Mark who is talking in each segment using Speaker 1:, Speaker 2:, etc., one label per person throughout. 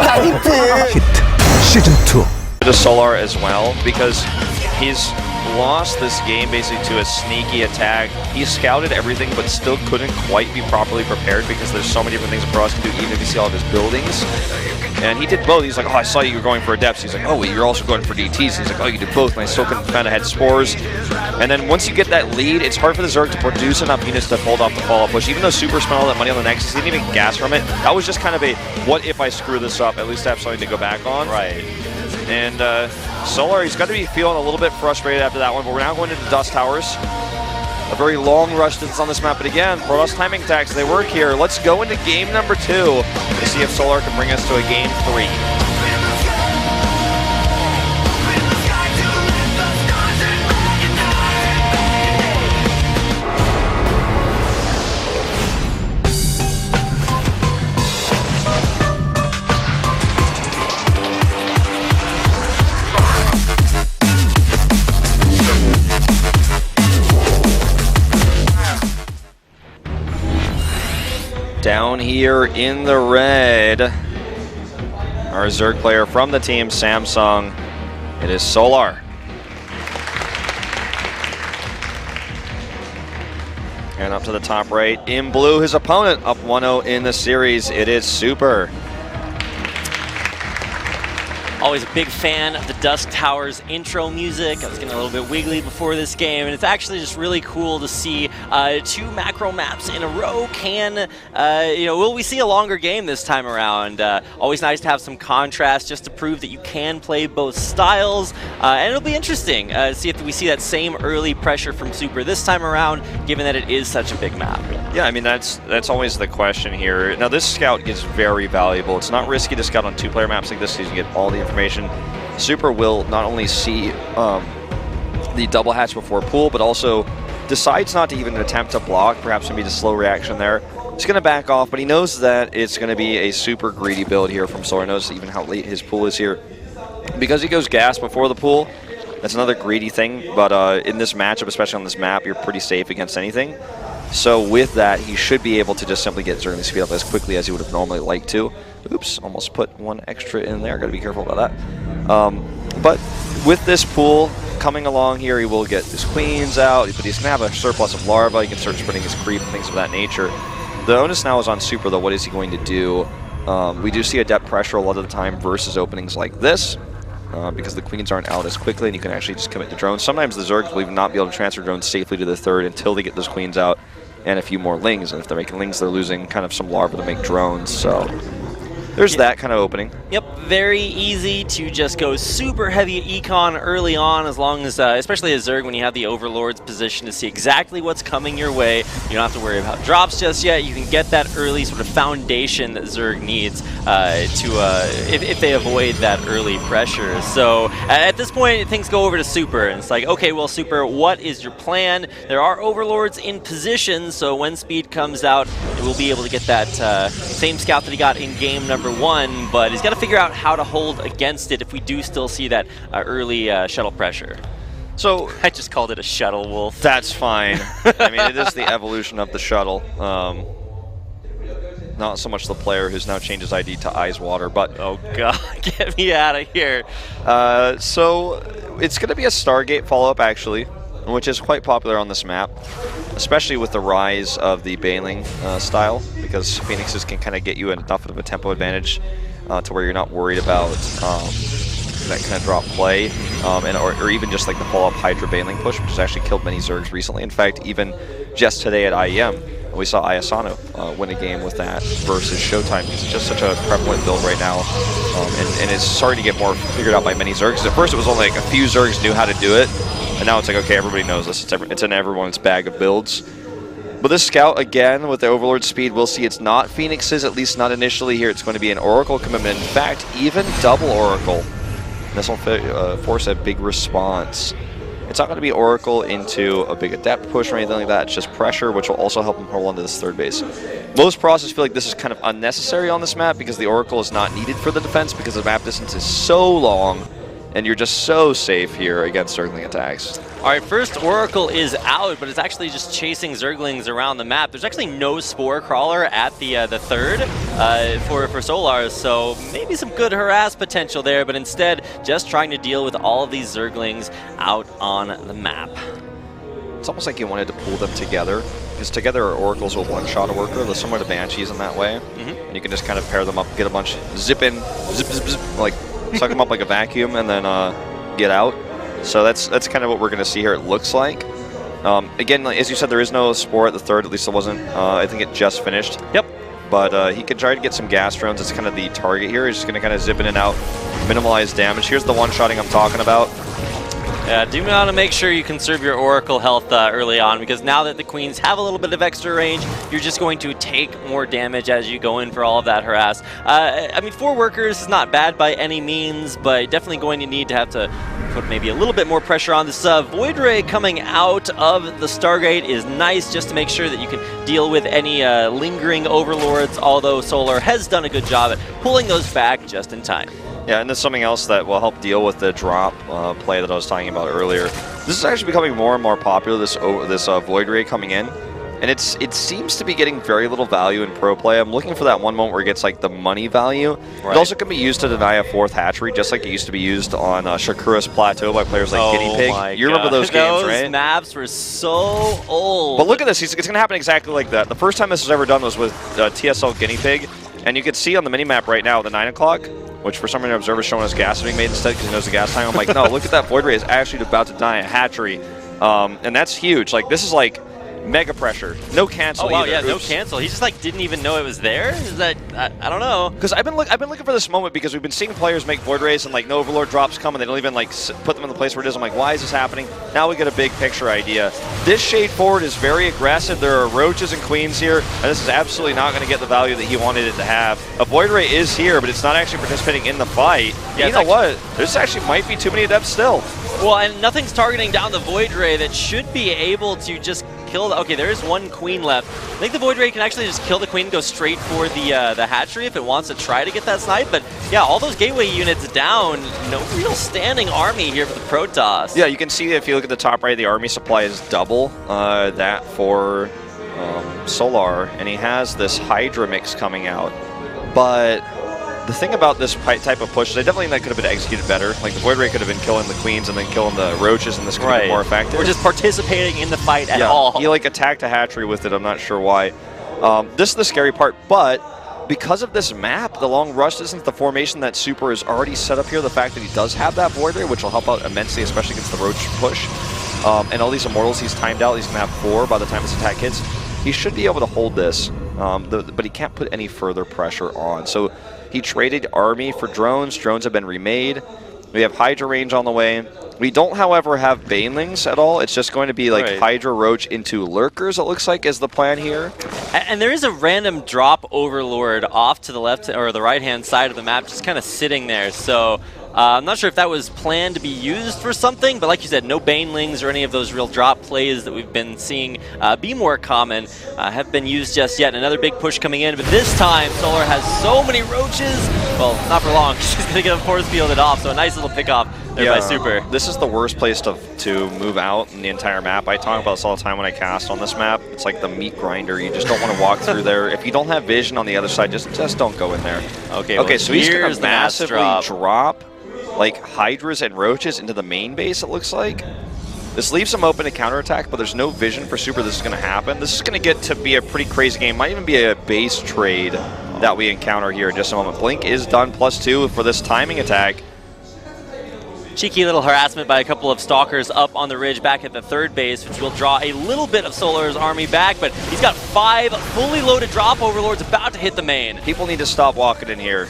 Speaker 1: Hit Season 2.
Speaker 2: To Solar as well, because he's lost this game basically to a sneaky attack. He scouted everything but still couldn't quite be properly prepared because there's so many different things a Cross can do even if you see all of his buildings. And he did both. He's like, oh, I saw you were going for Adepts. He's like, oh, wait, you're also going for DTs. He's like, oh, you did both. And I still couldn't kind of had Spores. And then once you get that lead, it's hard for the Zerg to produce enough units to hold off the follow-up push. Even though Super spent all that money on the Nexus, he didn't even gas from it. That was just kind of a, what if I screw this up? At least I have something to go back on.
Speaker 3: Right.
Speaker 2: And Solar, he's got to be feeling a little bit frustrated after that one, but we're now going into Dust Towers. A very long rush distance on this map, but again, Protoss timing attacks, they work here. Let's go into game number 2 to see if Solar can bring us to a game 3. Down here in the red, our Zerg player from the team, Samsung. It is Solar. And up to the top right, in blue, his opponent, up 1-0 in the series. It is Super.
Speaker 3: Always a big fan of the Dusk Towers intro music. I was getting a little bit wiggly before this game, and it's actually just really cool to see 2 macro maps in a row. Will we see a longer game this time around? Always nice to have some contrast just to prove that you can play both styles, and it'll be interesting to see if we see that same early pressure from Super this time around, given that it is such a big map.
Speaker 2: Yeah, I mean, that's always the question here. Now, this scout is very valuable. It's not risky to scout on 2-player maps like this because you get all the information. Super will not only see the double hatch before pool, but also decides not to even attempt to block. Perhaps maybe the slow reaction there. He's going to back off, but he knows that it's going to be a super greedy build here from Solar. Knows even how late his pool is here. Because he goes gas before the pool, that's another greedy thing, but in this matchup, especially on this map, you're pretty safe against anything. So with that, he should be able to just simply get Zerg speed up as quickly as he would have normally liked to. Oops, almost put one extra in there. Got to be careful about that. But with this pool coming along here, he will get his queens out, but he's going to have a surplus of larvae. He can start spreading his creep and things of that nature. The onus now is on Super, though. What is he going to do? We do see Adept pressure a lot of the time versus openings like this. Because the queens aren't out as quickly and you can actually just commit to drones. Sometimes the Zergs will even not be able to transfer drones safely to the third until they get those queens out and a few more lings. And if they're making lings, they're losing kind of some larvae to make drones. So there's that kind of opening.
Speaker 3: Yep, very easy to just go super heavy econ early on, as long as, especially as Zerg, when you have the Overlord's position to see exactly what's coming your way. You don't have to worry about drops just yet. You can get that early sort of foundation that Zerg needs if they avoid that early pressure. So at this point, things go over to Super, and it's like, okay, well, Super, what is your plan? There are Overlords in position, so when speed comes out, we'll be able to get that same scout that he got in game number 1, but he's got to figure out how to hold against it if we do still see that early shuttle pressure.
Speaker 2: So
Speaker 3: I just called it a shuttle wolf.
Speaker 2: That's fine. I mean, it is the evolution of the shuttle. Not so much the player who's now changed his ID to Eyeswater, but...
Speaker 3: Oh god, get me out of here.
Speaker 2: So it's going to be a Stargate follow-up, actually, which is quite popular on this map, especially with the rise of the Bailing style, because Phoenixes can kind of get you enough of a tempo advantage to where you're not worried about that kind of drop play, or even just like the follow-up Hydra Bailing push, which has actually killed many Zergs recently. In fact, even just today at IEM, we saw Ayasano win a game with that versus Showtime. It's just such a prevalent build right now, and it's starting to get more figured out by many Zergs. At first, it was only like a few Zergs knew how to do it, and now it's like, okay, everybody knows this. It's in everyone's bag of builds. But this scout, again, with the Overlord speed, we'll see it's not Phoenixes, at least not initially here. It's going to be an Oracle commitment. In fact, even double Oracle. This will force a big response. It's not going to be Oracle into a big Adept push or anything like that. It's just pressure, which will also help him hold onto this third base. Most process feel like this is kind of unnecessary on this map because the Oracle is not needed for the defense because the map distance is so long and you're just so safe here against Zergling attacks.
Speaker 3: All right, first Oracle is out, but it's actually just chasing Zerglings around the map. There's actually no Spore Crawler at the third for Solar, so maybe some good harass potential there, but instead just trying to deal with all of these Zerglings out on the map.
Speaker 2: It's almost like you wanted to pull them together, because together Oracles will one-shot a worker. They're similar to Banshees in that way, and you can just kind of pair them up, get a bunch, zip in, zip, zip, zip, like suck them up like a vacuum, and then get out. So that's kind of what we're going to see here, it looks like. Again, as you said, there is no Spore at the third, at least it wasn't. I think it just finished.
Speaker 3: Yep.
Speaker 2: But he can try to get some gas drones. It's kind of the target here. He's just going to kind of zip in and out, minimize damage. Here's the one-shotting I'm talking about.
Speaker 3: Yeah, do want to make sure you conserve your Oracle health early on, because now that the Queens have a little bit of extra range, you're just going to take more damage as you go in for all of that harass. I mean, 4 workers is not bad by any means, but definitely going to need to have to put maybe a little bit more pressure on this. Void Ray coming out of the Stargate is nice, just to make sure that you can deal with any lingering Overlords, although Solar has done a good job at pulling those back just in time.
Speaker 2: Yeah, and there's something else that will help deal with the drop play that I was talking about earlier. This is actually becoming more and more popular, this Void Ray coming in. And it seems to be getting very little value in pro play. I'm looking for that one moment where it gets like the money value. Right. It also can be used to deny a 4th hatchery, just like it used to be used on Shakura's Plateau by players like Guinea Pig. You remember those games, right?
Speaker 3: Those maps were so old.
Speaker 2: But look at this. It's going to happen exactly like that. The first time this was ever done was with TSL Guinea Pig. And you can see on the minimap right now, the 9 o'clock, which for some reason Observer's showing us gas being made instead because he knows the gas time. I'm like, no, look at that. Void Ray is actually about to deny a hatchery. And that's huge. Like, this is like mega pressure. No cancel.
Speaker 3: Oh wow,
Speaker 2: either.
Speaker 3: yeah, no cancel. He just like didn't even know it was there. Is that I don't know?
Speaker 2: Because I've been looking for this moment, because we've been seeing players make Void Rays and like no Overlord drops come and they don't even like put them in the place where it is. I'm like, why is this happening? Now we get a big picture idea. This shade forward is very aggressive. There are Roaches and Queens here, and this is absolutely not going to get the value that he wanted it to have. A Void Ray is here, but it's not actually participating in the fight. Yeah, you know what? This actually might be too many adepts still.
Speaker 3: Well, and nothing's targeting down the Void Ray that should be able to just kill. Okay, there is 1 Queen left. I think the Void Ray can actually just kill the Queen and go straight for the hatchery if it wants to try to get that snipe. But yeah, all those gateway units down. No real standing army here for the Protoss.
Speaker 2: Yeah, you can see if you look at the top right, the army supply is double that for Solar, and he has this Hydra mix coming out. But the thing about this type of push is I definitely think that could have been executed better. Like, the Void Ray could have been killing the Queens and then killing the Roaches, and this could have been more effective.
Speaker 3: Or just participating in the fight at all.
Speaker 2: He like attacked a hatchery with it. I'm not sure why. This is the scary part, but because of this map, the long rush isn't the formation that Super is already set up here. The fact that he does have that Void Ray, which will help out immensely, especially against the Roach push. And all these Immortals he's timed out. He's going to have 4 by the time this attack hits. He should be able to hold this, but he can't put any further pressure on. So he traded army for drones. Drones have been remade. We have Hydra range on the way. We don't, however, have Banelings at all. It's just going to be like Hydra Roach into Lurkers, it looks like, is the plan here.
Speaker 3: And there is a random drop Overlord off to the left or the right-hand side of the map, just kind of sitting there. So I'm not sure if that was planned to be used for something, but like you said, no Banelings or any of those real drop plays that we've been seeing be more common have been used just yet. Another big push coming in, but this time Solar has so many Roaches. Well, not for long. She's going to get a force fielded off, so a nice little pick off there by Super.
Speaker 2: This is the worst place to move out in the entire map. I talk about this all the time when I cast on this map. It's like the meat grinder. You just don't want to walk through there. If you don't have vision on the other side, just don't go in there.
Speaker 3: Okay, well,
Speaker 2: so he's going to massively drop like Hydras and Roaches into the main base, it looks like. This leaves him open to counterattack, but there's no vision for Super this is going to happen. This is going to get to be a pretty crazy game. Might even be a base trade that we encounter here in just a moment. Blink is done +2 for this timing attack.
Speaker 3: Cheeky little harassment by a couple of Stalkers up on the ridge back at the third base, which will draw a little bit of Solar's army back, but he's got 5 fully loaded drop Overlords about to hit the main.
Speaker 2: People need to stop walking in here.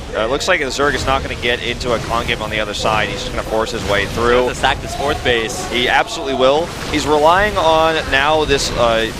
Speaker 2: It looks like Zerg is not going to get into a concave on the other side. He's just going to force his way through.
Speaker 3: To sack this 4th base.
Speaker 2: He absolutely will. He's relying on now this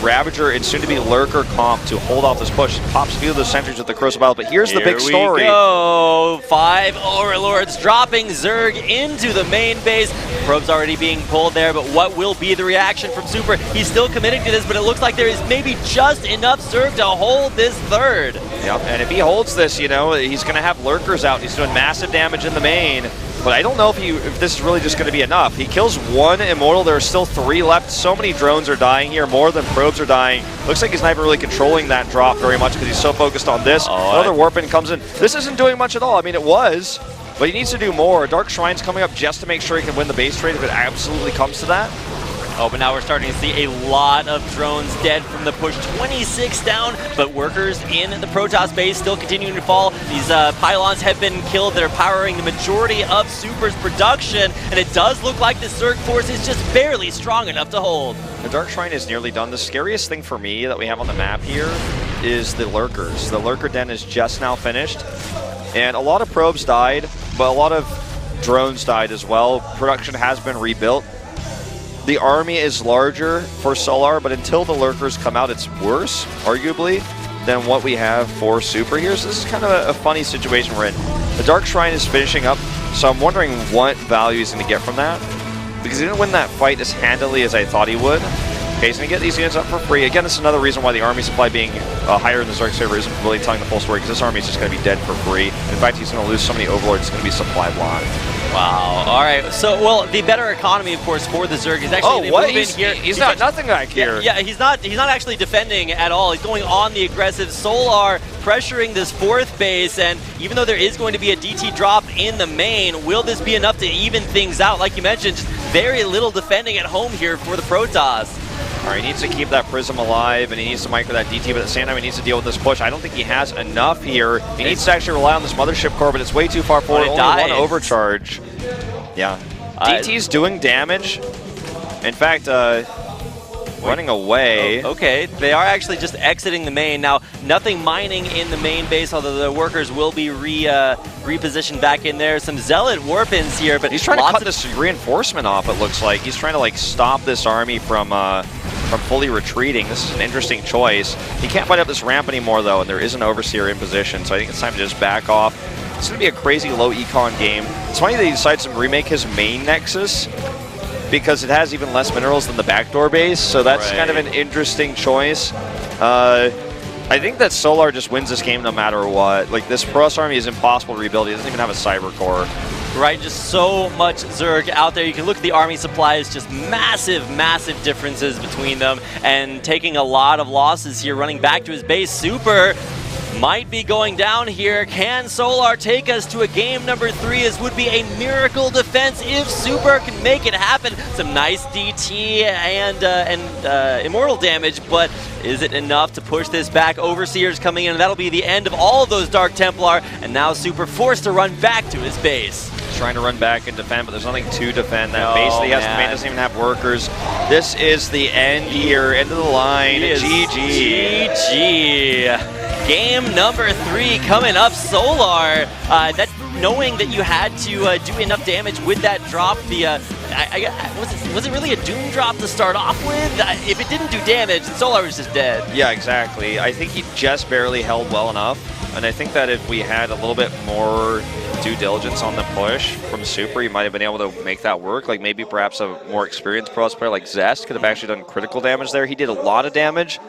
Speaker 2: Ravager and soon-to-be Lurker comp to hold off this push. Pops a few of those sentries with the Corrosive Battle, but here's the big story.
Speaker 3: Here we go. 5 Overlords dropping Zerg into the main base. Probe's already being pulled there, but what will be the reaction from Super? He's still committing to this, but it looks like there is maybe just enough Zerg to hold this 3rd.
Speaker 2: Yep, and if he holds this, you know, he's going to have Lurkers out. He's doing massive damage in the main. But I don't know if this is really just going to be enough. He kills one Immortal. There are still 3 left. So many drones are dying here. More than probes are dying. Looks like he's not even really controlling that drop very much because he's so focused on this. Another Warpin comes in. This isn't doing much at all. I mean, it was, but he needs to do more. Dark Shrine's coming up just to make sure he can win the base trade if it absolutely comes to that.
Speaker 3: Oh, but now we're starting to see a lot of drones dead from the push. 26 down, but workers in the Protoss base still continuing to fall. These pylons have been killed. They're powering the majority of Super's production, and it does look like the Zerg force is just barely strong enough to hold.
Speaker 2: The Dark Shrine is nearly done. The scariest thing for me that we have on the map here is the Lurkers. The Lurker Den is just now finished, and a lot of probes died, but a lot of drones died as well. Production has been rebuilt. The army is larger for Solar, but until the Lurkers come out, it's worse, arguably, than what we have for Super here. So this is kind of a funny situation we're in. The Dark Shrine is finishing up, so I'm wondering what value he's going to get from that, because he didn't win that fight as handily as I thought he would. Okay, he's going to get these units up for free. Again, this is another reason why the army supply being higher in the Zerg server isn't really telling the full story, because this army is just going to be dead for free. In fact, he's going to lose so many Overlords, it's going to be supply blind.
Speaker 3: Wow. All right. So, well, the better economy, of course, for the Zerg is actually here.
Speaker 2: He's not nothing back here.
Speaker 3: Yeah, he's not actually defending at all. He's going on the aggressive. Solar pressuring this 4th base, and even though there is going to be a DT drop in the main, will this be enough to even things out? Like you mentioned, just very little defending at home here for the Protoss.
Speaker 2: All right, he needs to keep that Prism alive, and he needs to micro that DT, but at the same time, he needs to deal with this push. I don't think he has enough here. He needs to actually rely on this Mothership Core, but it's way too far forward. Only one overcharge. Yeah. DT's doing damage. In fact, running away.
Speaker 3: Oh, okay, they are actually just exiting the main. Now, nothing mining in the main base, although the workers will be repositioned back in there. Some Zealot Warpins here, but
Speaker 2: he's trying to cut this reinforcement off, it looks like. He's trying to, like, stop this army from fully retreating. This is an interesting choice. He can't fight up this ramp anymore, though, and there is an Overseer in position, so I think it's time to just back off. It's going to be a crazy low econ game. It's funny that he decides to remake his main Nexus, because it has even less minerals than the backdoor base, so that's kind of an interesting choice. I think that Solar just wins this game no matter what. Like, this Protoss army is impossible to rebuild. He doesn't even have a Cyber Core.
Speaker 3: Right, just so much Zerg out there. You can look at the army supplies, just massive, massive differences between them, and taking a lot of losses here, running back to his base. Super might be going down here. Can Solar take us to a game number 3? This would be a miracle defense if Super can make it happen. Some nice DT and Immortal damage, but is it enough to push this back? Overseer's coming in, and that'll be the end of all of those Dark Templar, and now Super forced to run back to his base.
Speaker 2: Trying to run back and defend, but there's nothing to defend. That base that he has to main doesn't even have workers. This is the end here, end of the line. GG.
Speaker 3: GG. Game number 3 coming up. Solar, knowing that you had to do enough damage with that drop. Was it really a Doom drop to start off with? If it didn't do damage, Solar was just dead.
Speaker 2: Yeah, exactly. I think he just barely held well enough, and I think that if we had a little bit more due diligence on the push from Super, he might have been able to make that work. Like, maybe perhaps a more experienced Protoss player like Zest could have actually done critical damage there. He did a lot of damage,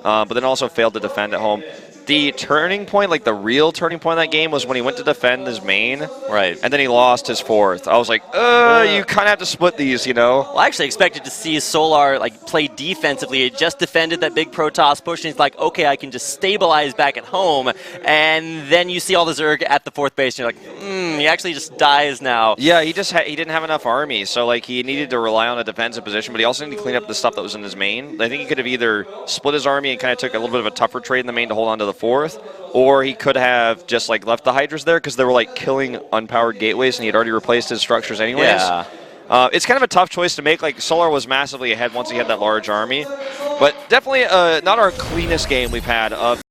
Speaker 2: but then also failed to defend at home. The turning point, like the real turning point of that game, was when he went to defend his main.
Speaker 3: Right.
Speaker 2: And then he lost his 4th. I was like, you kind of have to split these, you know?
Speaker 3: Well, I actually expected to see Solar like play defensively. He just defended that big Protoss push, and he's like, okay, I can just stabilize back at home. And then you see all the Zerg at the 4th base, and you're like, he actually just dies now.
Speaker 2: Yeah, he didn't have enough army, so like he needed to rely on a defensive position, but he also needed to clean up the stuff that was in his main. I think he could have either split his army and kind of took a little bit of a tougher trade in the main to hold on to the 4th, or he could have just like left the Hydras there because they were like killing unpowered gateways and he had already replaced his structures anyways.
Speaker 3: Yeah.
Speaker 2: It's kind of a tough choice to make. Like, Solar was massively ahead once he had that large army, but definitely not our cleanest game we've had of